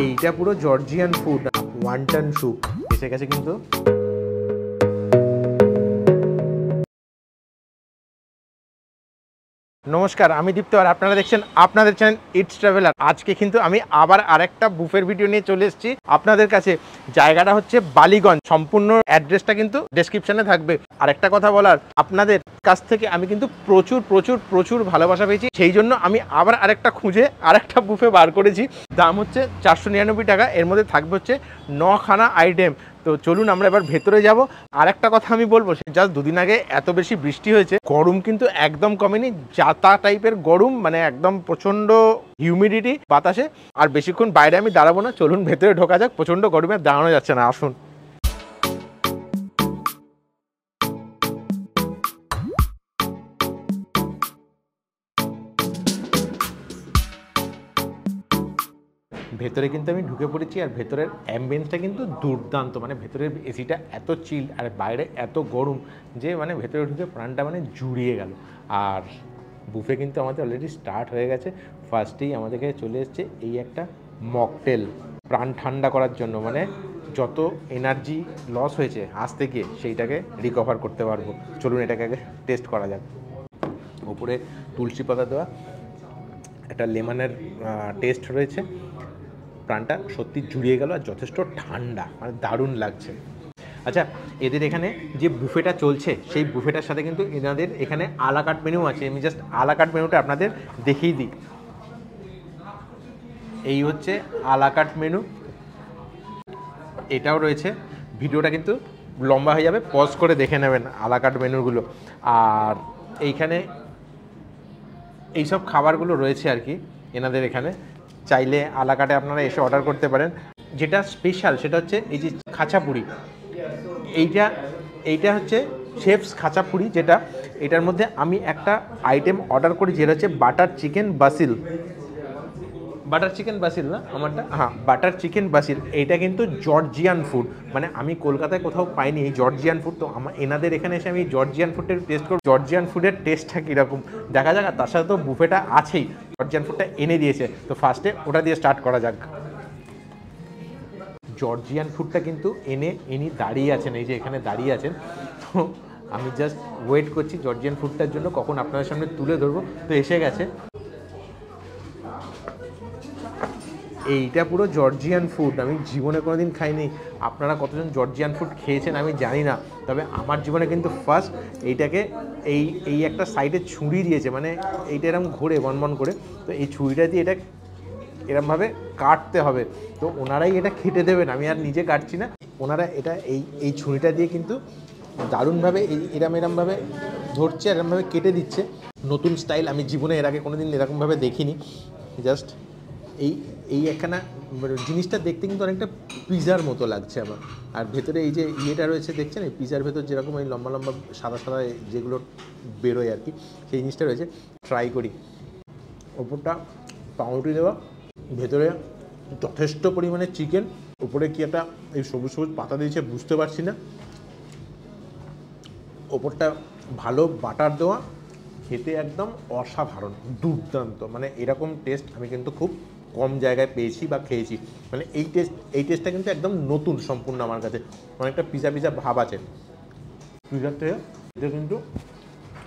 এইটা পুরো Georgian food, wonton soup এসে গেছে কিন্তু। নমস্কার, আমি দীপ্ত আর আপনারা দেখছেন আপনাদের চ্যানেল ইটস ট্রাভেলার। আজকে কিন্তু আমি আবার আরেকটা বুফের ভিডিও নিয়ে চলে এসেছি আপনাদের কাছে। জায়গাটা হচ্ছে বালিগঞ্জ, সম্পূর্ণ অ্যাড্রেসটা কিন্তু ডেসক্রিপশনে থাকবে। আরেকটা কথা বলার, আপনাদের কাছ থেকে আমি কিন্তু প্রচুর প্রচুর প্রচুর ভালোবাসা পেয়েছি, সেই জন্য আমি আবার আরেকটা খুঁজে আরেকটা বুফে বার করেছি। দাম হচ্ছে 499 টাকা, এর মধ্যে থাকবে হচ্ছে 9খানা আইটেম। তো চলুন আমরা এবার ভেতরে যাব। আর একটা কথা আমি বলবো, জাস্ট দুদিন আগে এত বেশি বৃষ্টি হয়েছে, গরম কিন্তু একদম কমেনি, জাতা টাইপের গরম, মানে একদম প্রচন্ড হিউমিডিটি বাতাসে। আর বেশিক্ষণ বাইরে আমি দাঁড়াবো না, চলুন ভেতরে ঢোকা যাক। প্রচন্ড গরমে দাঁড়ানো যাচ্ছে না, আসুন। ভেতরে কিন্তু আমি ঢুকে পড়েছি, আর ভেতরের অ্যাম্বিয়েন্সটা কিন্তু দুর্দান্ত। মানে ভেতরের এসিটা এত চিল আর বাইরে এত গরম যে মানে ভেতরে ঢুকে প্রাণটা মানে জুড়িয়ে গেল। আর বুফে কিন্তু আমাদের অলরেডি স্টার্ট হয়ে গেছে। ফার্স্টেই আমাদের কাছে চলে এসছে এই একটা মকটেল, প্রাণ ঠান্ডা করার জন্য। মানে যত এনার্জি লস হয়েছে আসতে গিয়ে সেইটাকে রিকভার করতে পারবো। চলুন এটাকে আগে টেস্ট করা যাক। ওপরে তুলসী পাতা দেওয়া, একটা লেমনের টেস্ট রয়েছে। প্রাণটা সত্যি জুড়িয়ে গেল, আর যথেষ্ট ঠান্ডা, মানে দারুণ লাগছে। আচ্ছা, এদের এখানে যে বুফেটা চলছে সেই বুফেটার সাথে কিন্তু এনাদের এখানে আলাকাট মেনু আছে। আমি জাস্ট আলাকাট মেনুটা আপনাদের দেখিয়ে দিই। এই হচ্ছে আলাকাট মেনু, এটাও রয়েছে। ভিডিওটা কিন্তু লম্বা হয়ে যাবে, পজ করে দেখে নেবেন আলাকাট মেনুগুলো। আর এইখানে এইসব খাবারগুলো রয়েছে আর কি এনাদের এখানে। চাইলে আলাকাটে আপনারা এসে অর্ডার করতে পারেন। যেটা স্পেশাল সেটা হচ্ছে এই যে খাঁচাপুরি, এইটা হচ্ছে শেফস খাঁচাপুরি। যেটা এটার মধ্যে আমি একটা আইটেম অর্ডার করি, যেটা হচ্ছে বাটার চিকেন বাসিল না আমারটা, হ্যাঁ বাটার চিকেন বাসিল। এইটা কিন্তু জর্জিয়ান ফুড, মানে আমি কলকাতায় কোথাও পাইনি এই জর্জিয়ান ফুড। তো এনাদের এখানে এসে আমি জর্জিয়ান ফুডের টেস্ট করব, জর্জিয়ান ফুডের টেস্টটা কীরকম দেখা যাক। আর তার সাথে তো বুফেটা আছেই, জর্জিয়ান ফুডটা এনে দিয়েছে, তো ফার্স্টে ওটা দিয়ে স্টার্ট করা যাক। জর্জিয়ান ফুডটা কিন্তু ইনি দাঁড়িয়ে আছেন, এই যে এখানে দাঁড়িয়ে আছেন। তো আমি জাস্ট ওয়েট করছি জর্জিয়ান ফুডটার জন্য, কখন আপনাদের সামনে তুলে ধরবো। তো এসে গেছে, এইটা পুরো জর্জিয়ান ফুড। আমি জীবনে কোনোদিন খাইনি। আপনারা কতজন জর্জিয়ান ফুড খেয়েছেন আমি জানি না, তবে আমার জীবনে কিন্তু ফার্স্ট এইটাকে এই একটা সাইডে ছুরি দিয়েছে, মানে এইটা এরকম ঘুরে বন করে। তো এই ছুরিটা দিয়ে এটা এরমভাবে কাটতে হবে। তো ওনারাই এটা খেটে দেবেন, আমি আর নিজে কাটছি না। ওনারা এটা এই ছুরিটা দিয়ে কিন্তু দারুণভাবে এরমভাবে ধরছে, এরমভাবে কেটে দিচ্ছে। নতুন স্টাইল, আমি জীবনে এর আগে কোনোদিন এরকমভাবে দেখিনি। জাস্ট এই একখানা জিনিসটা দেখতে কিন্তু অনেকটা পিজার মতো লাগছে আমার। আর ভেতরে এই যে ইয়েটা রয়েছে দেখছেন, এই পিজার ভেতর যেরকম এই লম্বা লম্বা সাদা সাদা যেগুলো বেরোয় আর কি, সেই জিনিসটা রয়েছে। ট্রাই করি। ওপরটা পাউরুটি দেওয়া, ভেতরে যথেষ্ট পরিমাণে চিকেন, উপরে কি একটা এই সবুজ সবুজ পাতা দিয়েছে বুঝতে পারছি না। ওপরটা ভালো বাটার দেওয়া, খেতে একদম অসাধারণ, দুর্দান্ত। মানে এরকম টেস্ট আমি কিন্তু খুব কম জায়গায় পেয়েছি বা খেয়েছি। মানে এই টেস্টটা কিন্তু একদম নতুন সম্পূর্ণ আমার কাছে। অনেকটা পিজা ভাব আছে পিজার থেকে, এটা কিন্তু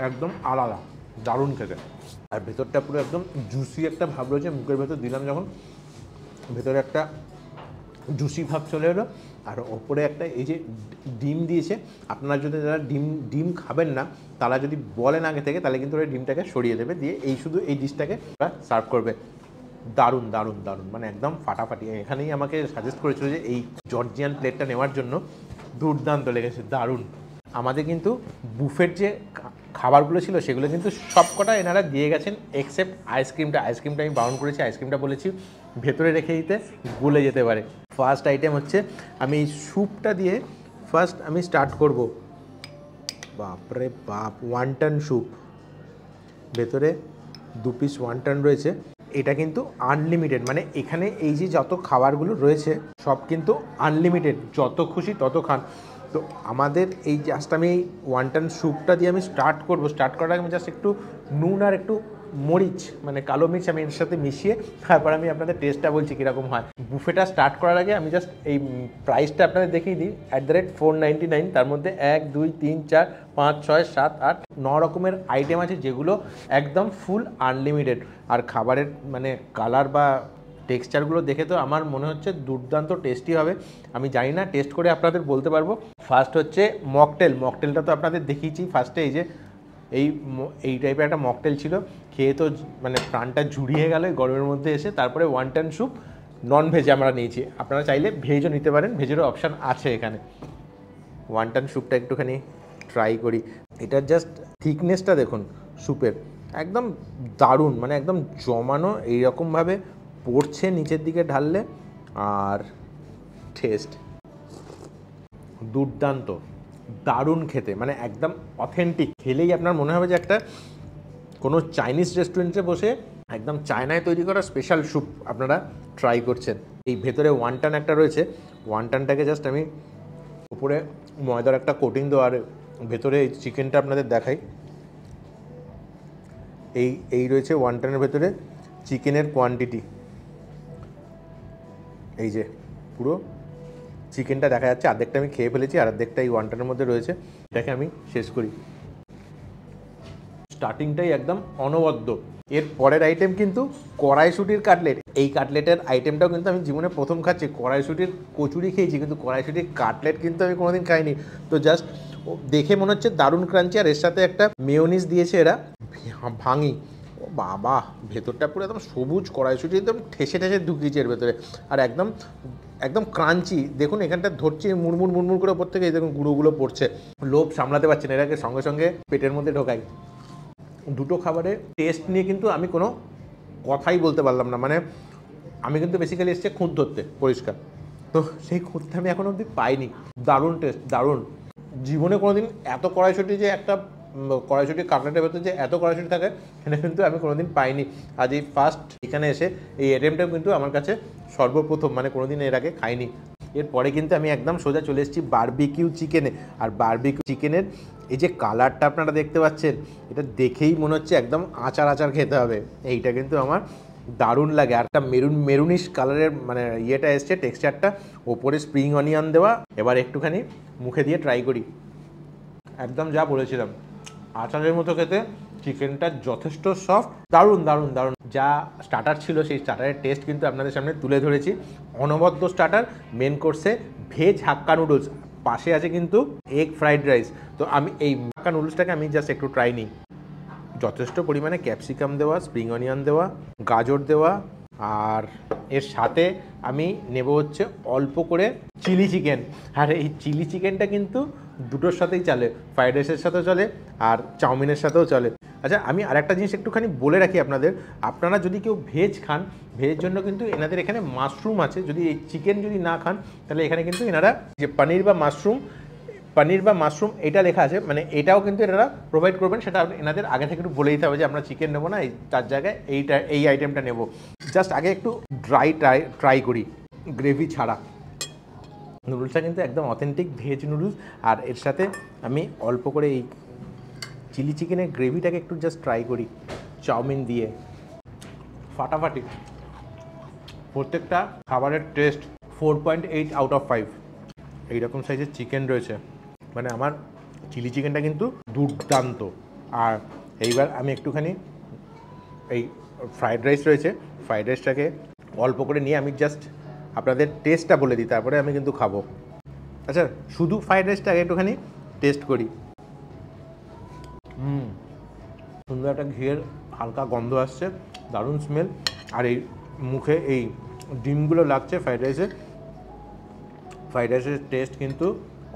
একদম আলাদা, দারুণ খেতে। আর ভেতরটা পুরো একদম জুসি একটা ভাব রয়েছে। মুখের ভেতর দিলাম যখন, ভেতরে একটা জুসি ভাব চলে এলো। আর ওপরে একটা এই যে ডিম দিয়েছে। আপনারা যদি যারা ডিম খাবেন না, তারা যদি বলেন আগে থেকে, তাহলে কিন্তু ওই ডিমটাকে সরিয়ে দেবে, দিয়ে শুধু এই ডিশটাকে সার্ভ করবে। দারুণ দারুণ দারুণ, মানে একদম ফাটাফাটি। এখানেই আমাকে সাজেস্ট করেছিল যে এই জর্জিয়ান প্লেটটা নেওয়ার জন্য। দুর্দান্ত লেগেছে, দারুণ। আমাদের কিন্তু বুফের যে খাবারগুলো ছিল সেগুলো কিন্তু সবকটা এনারা দিয়ে গেছেন, এক্সেপ্ট আইসক্রিমটা আমি বারণ করেছি। আইসক্রিমটা বলেছি ভেতরে রেখে দিতে, গলে যেতে পারে। ফার্স্ট আইটেম হচ্ছে, আমি এই স্যুপটা দিয়ে ফার্স্ট আমি স্টার্ট করব। বাপরে বাপ, ওয়ান্টন স্যুপ, ভেতরে 2 পিস ওয়ান্টন রয়েছে। এটা কিন্তু আনলিমিটেড, মানে এখানে এই যে যত খাবারগুলো রয়েছে সব কিন্তু আনলিমিটেড, যত খুশি তত খান। তো আমাদের এই জাস্ট আমি ওয়ান্টন স্যুপটা দিয়ে আমি স্টার্ট করব। স্টার্ট করার আগে আমি জাস্ট একটু নুন আর একটু মরিচ মানে কালো মির্চ আমি এর সাথে মিশিয়ে তারপর আমি আপনাদের টেস্টটা বলছি কীরকম হয়। বুফেটা স্টার্ট করার আগে আমি জাস্ট এই প্রাইসটা আপনাদের দেখিয়ে দিই, @499। তার মধ্যে 1 2 3 4 5 6 7 8 9 রকমের আইটেম আছে, যেগুলো একদম ফুল আনলিমিটেড। আর খাবারের মানে কালার বা টেক্সচারগুলো দেখে তো আমার মনে হচ্ছে দুর্দান্ত টেস্টি হবে। আমি জানি না, টেস্ট করে আপনাদের বলতে পারবো। ফার্স্ট হচ্ছে মকটেলটা তো আপনাদের দেখিয়েছি ফার্স্টে, এই যে এই টাইপের একটা মকটেল ছিল, খেয়ে তো মানে প্রাণটা জুড়িয়ে গেল গরমের মধ্যে এসে। তারপরে ওয়ান্টন স্যুপ, নন ভেজে আমরা নিয়েছি, আপনারা চাইলে ভেজও নিতে পারেন, ভেজেরও অপশান আছে এখানে। ওয়ান্টন স্যুপটা একটুখানি ট্রাই করি। এটার জাস্ট থিকনেসটা দেখুন স্যুপের, একদম দারুণ, মানে একদম জমানো এইরকমভাবে পড়ছে নিচের দিকে ঢাললে। আর টেস্ট দুর্দান্ত, দারুণ খেতে, মানে একদম অথেন্টিক। খেলেই আপনার মনে হবে যে একটা কোনো চাইনিজ রেস্টুরেন্টে বসে একদম চায়নায় তৈরি করা স্পেশাল স্যুপ আপনারা ট্রাই করছেন। এই ভেতরে ওয়ান্টান একটা রয়েছে, ওয়ান্টানটাকে জাস্ট আমি উপরে ময়দার একটা কোটিং দেওয়া, আর ভেতরে এই চিকেনটা আপনাদের দেখাই। এই রয়েছে ওয়ান্টানের ভেতরে চিকেনের কোয়ান্টিটি, এই যে পুরো চিকেনটা দেখা যাচ্ছে। অর্ধেকটা আমি খেয়ে ফেলেছি, আর অর্ধেকটা এই ওয়ান্টানের মধ্যে রয়েছে। এটাকে আমি শেষ করি। স্টার্টিংটাই একদম অনবদ্য। এর পরের আইটেম কিন্তু কড়াইশুঁটির কাটলেট। এই কাটলেটের আইটেমটাও কিন্তু আমি জীবনে প্রথম খাচ্ছি। কড়াইশুঁটির কচুরি খেয়েছি, কিন্তু কড়াইশুঁটির কাটলেট কিন্তু আমি কোনোদিন খাইনি। তো জাস্ট দেখে মনে হচ্ছে দারুণ ক্রাঞ্চি, আর এর সাথে একটা মেয়োনিজ দিয়েছে এরা, ভাঙি। ও বাবা, ভেতরটা পুরো একদম সবুজ, কড়াইশুঁটি একদম ঠেসে ঠেসে ঢুকিয়েছে এর ভেতরে, আর একদম একদম ক্রাঞ্চি। দেখুন এখানটা ধরছে মুড়মুড় করে ওপর থেকে, এই দেখুন গুঁড়োগুলো পড়ছে। লোভ সামলাতে পারছে না, এটাকে সঙ্গে সঙ্গে পেটের মধ্যে ঢোকাই। দুটো খাবারের টেস্ট নিয়ে কিন্তু আমি কোনো কথাই বলতে পারলাম না। মানে আমি কিন্তু বেসিক্যালি এসেছি খুঁত ধরতে, পরিষ্কার, তো সেই খুঁতটা আমি এখনো অবধি পাইনি। দারুণ টেস্ট, দারুণ। জীবনে কোনোদিন এত কড়াইশুঁটি, যে একটা কড়াইশুঁটি কাটলেটের ভেতরে যে এত কড়াইশুঁটি থাকে, সেটা কিন্তু আমি কোনোদিন পাইনি। আজ এই ফার্স্ট এখানে এসে এই আইটেমটাও কিন্তু আমার কাছে সর্বপ্রথম, মানে কোনোদিন এর আগে খাইনি। এরপরে কিন্তু আমি একদম সোজা চলে এসেছি বারবিকিউ চিকেনে। আর বারবিকিউ চিকেনের এই যে কালারটা আপনারা দেখতে পাচ্ছেন, এটা দেখেই মনে হচ্ছে একদম আচার আচার খেতে হবে। এইটা কিন্তু আমার দারুণ লাগে। আর একটা মেরুনিশ কালারের মানে ইয়েটা এসছে, টেক্সচারটা, ওপরে স্প্রিং অনিয়ন দেওয়া। এবার একটুখানি মুখে দিয়ে ট্রাই করি। একদম যা বলেছিলাম, আচারের মতো খেতে, চিকেনটা যথেষ্ট সফট, দারুণ দারুণ দারুণ। যা স্টার্টার ছিল সেই স্টার্টারের টেস্ট কিন্তু আপনাদের সামনে তুলে ধরেছি। অনবদ্য স্টার্টার। মেন কোর্সে ভেজ হাক্কা নুডলস, পাশে আছে কিন্তু এগ ফ্রাইড রাইস। তো আমি এই হাক্কা নুডলসটাকে আমি জাস্ট একটু ট্রাই নিই। যথেষ্ট পরিমাণে ক্যাপসিকাম দেওয়া, স্প্রিং অনিয়ন দেওয়া, গাজর দেওয়া, আর এর সাথে আমি নেব হচ্ছে অল্প করে চিলি চিকেন। আর এই চিলি চিকেনটা কিন্তু দুটোর সাথেই চলে, ফ্রাইড রাইসের সাথেও চলে আর চাউমিনের সাথেও চলে। আচ্ছা, আমি আরেকটা জিনিস একটুখানি বলে রাখি আপনাদের, আপনারা যদি কেউ ভেজ খান, ভেজের জন্য কিন্তু এনাদের এখানে মাশরুম আছে। যদি এই চিকেন যদি না খান, তাহলে এখানে কিন্তু এনারা যে পনির বা মাশরুম এটা লেখা আছে, মানে এটাও কিন্তু এনারা প্রোভাইড করবেন। সেটা এনাদের আগে থেকে একটু বলে দিতে হবে যে আমরা চিকেন নেবো না, তার জায়গায় এই আইটেমটা নেব। জাস্ট আগে একটু ট্রাই করি গ্রেভি ছাড়া। নুডলসটা কিন্তু একদম অথেন্টিক ভেজ নুডলস। আর এর সাথে আমি অল্প করে এই চিলি চিকেনের গ্রেভিটাকে একটু জাস্ট ট্রাই করি চাউমিন দিয়ে। ফাটাফাটি। প্রত্যেকটা খাবারের টেস্ট 4.8 আউট অফ 5। এইরকম সাইজের চিকেন রয়েছে, মানে আমার চিলি চিকেনটা কিন্তু দুর্দান্ত। আর এইবার আমি একটুখানি এই ফ্রাইড রাইস রয়েছে, ফ্রাইড রাইসটাকে অল্প করে নিয়ে আমি জাস্ট আপনাদের টেস্টটা বলে দিই, তারপরে আমি কিন্তু খাবো। আচ্ছা, শুধু ফ্রাইড রাইসটাকে একটুখানি টেস্ট করি। সুন্দর একটা ঘিয়ের হালকা গন্ধ আসছে, দারুণ স্মেল। আর এই মুখে এই ডিমগুলো লাগছে ফ্রাইড রাইসের টেস্ট কিন্তু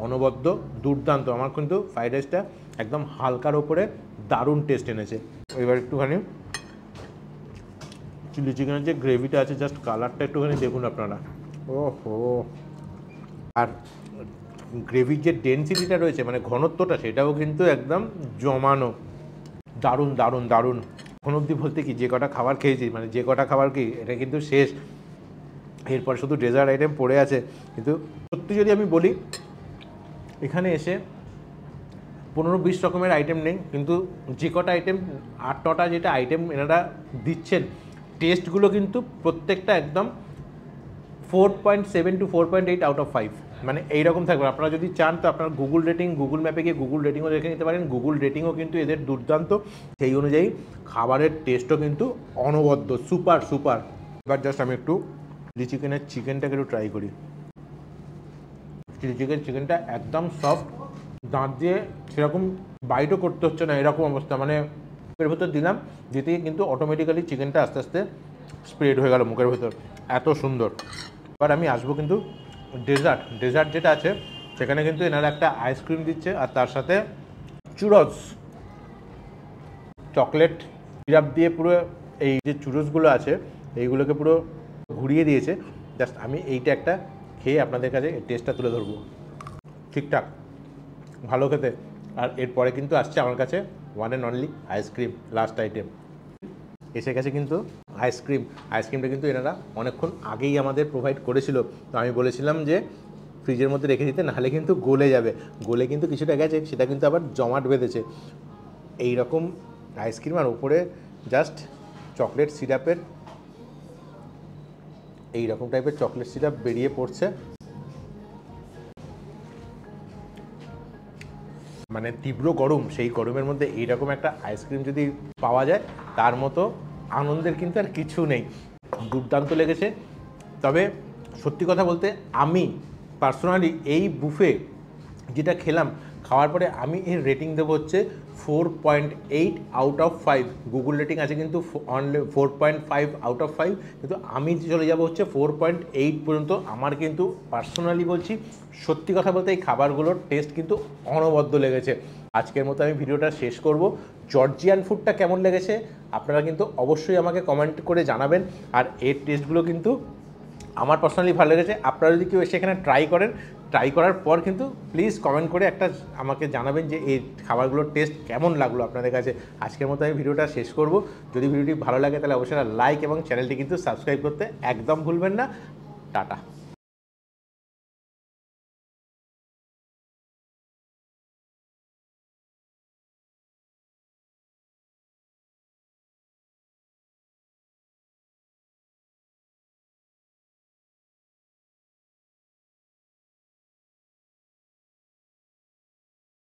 অনবদ্য, দুর্দান্ত। আমার কিন্তু ফ্রাইড রাইসটা একদম হালকার ওপরে দারুণ টেস্ট এনেছে। এবার একটুখানি চিলি চিকেনের যে গ্রেভিটা আছে, জাস্ট কালারটা একটুখানি দেখুন আপনারা। ওহো, আর গ্রেভির যে ডেনসিটিটা রয়েছে, মানে ঘনত্বটা, সেটাও কিন্তু একদম জমানো। দারুণ দারুণ দারুণ। এখন অবধি বলতে কি, যে কটা খাবার খেয়েছি, মানে যে কটা খাবার কি, এটা কিন্তু শেষ। এরপর শুধু ডেজার্ট আইটেম পড়ে আছে। কিন্তু সত্যি যদি আমি বলি, এখানে এসে 15-20 রকমের আইটেম নেই, কিন্তু যে কটা আইটেম 8-9টা যেটা আইটেম এনারা দিচ্ছেন, টেস্টগুলো কিন্তু প্রত্যেকটা একদম 4.7 to 4.8 আউট অফ 5, মানে এইরকম থাকবে। আপনারা যদি চান তো আপনারা গুগল রেটিং, গুগল ম্যাপে গিয়ে গুগল রেটিংও দেখে নিতে পারেন। গুগল রেটিংও কিন্তু এদের দুর্দান্ত, সেই অনুযায়ী খাবারের টেস্টও কিন্তু অনবদ্য, সুপার সুপার। এবার জাস্ট আমি একটু চিলি চিকেনটাকে একটু ট্রাই করি। চিলি চিকেনটা একদম সফট, দাঁত দিয়ে সেরকম বাইটও করতে হচ্ছে না, এরকম অবস্থা। মানে মুখের ভেতর দিলাম, যেতে কিন্তু অটোমেটিক্যালি চিকেনটা আস্তে আস্তে স্প্রেড হয়ে গেল মুখের ভেতর, এত সুন্দর। এবার আমি আসবো কিন্তু ডেজার্ট যেটা আছে, সেখানে কিন্তু এনারা একটা আইসক্রিম দিচ্ছে, আর তার সাথে চুরোস, চকলেট সিরাপ দিয়ে পুরো এই যে চুরোসগুলো আছে এইগুলোকে পুরো ঘুরিয়ে দিয়েছে। জাস্ট আমি এইটা একটা খেয়ে আপনাদের কাছে টেস্টটা তুলে ধরবো। ঠিকঠাক ভালো খেতে। আর এরপরে কিন্তু আসছে আমার কাছে one and only ice cream, last item এসে গেছে কিন্তু আইসক্রিমটা কিন্তু এনারা অনেকক্ষণ আগেই আমাদের প্রোভাইড করেছিল। তো আমি বলেছিলাম যে ফ্রিজের মধ্যে রেখে দিতে, নাহলে কিন্তু গলে যাবে। গলে কিন্তু কিছুটা গেছে, সেটা কিন্তু আবার জমাট বেঁধেছে এই রকম আইসক্রিম। আর উপরে জাস্ট চকলেট সিরাপের এই রকম টাইপের চকলেট সিরাপ বেরিয়ে পড়ছে, মানে তীব্র গরম, সেই গরমের মধ্যে এইরকম একটা আইসক্রিম যদি পাওয়া যায়, তার মতো আনন্দের কিন্তু আর কিছু নেই। দুর্দান্ত লেগেছে। তবে সত্যি কথা বলতে আমি পার্সোনালি এই বুফে যেটা খেলাম, খাওয়ার পরে আমি এর রেটিং দেবো হচ্ছে 4.8 আউট অফ 5। গুগল রেটিং আছে কিন্তু 4.5 আউট অফ 5, কিন্তু আমি চলে যাব হচ্ছে 4.8 পর্যন্ত। আমার কিন্তু পার্সোনালি বলছি, সত্যি কথা বলতে এই খাবারগুলোর টেস্ট কিন্তু অনবদ্য লেগেছে। আজকের মতো আমি ভিডিওটা শেষ করব। জর্জিয়ান ফুডটা কেমন লেগেছে আপনারা কিন্তু অবশ্যই আমাকে কমেন্ট করে জানাবেন। আর এর টেস্টগুলো কিন্তু আমার পার্সোনালি ভালো লেগেছে। আপনারা যদি কেউ এসে এখানে ট্রাই করার পর কিন্তু প্লিজ কমেন্ট করে একটা আমাকে জানাবেন যে এই খাবারগুলোর টেস্ট কেমন লাগলো আপনাদের কাছে। আজকের মতো আমি ভিডিওটা শেষ করব। যদি ভিডিওটি ভালো লাগে তাহলে অবশ্যই লাইক এবং চ্যানেলটি কিন্তু সাবস্ক্রাইব করতে একদম ভুলবেন না। টাটা।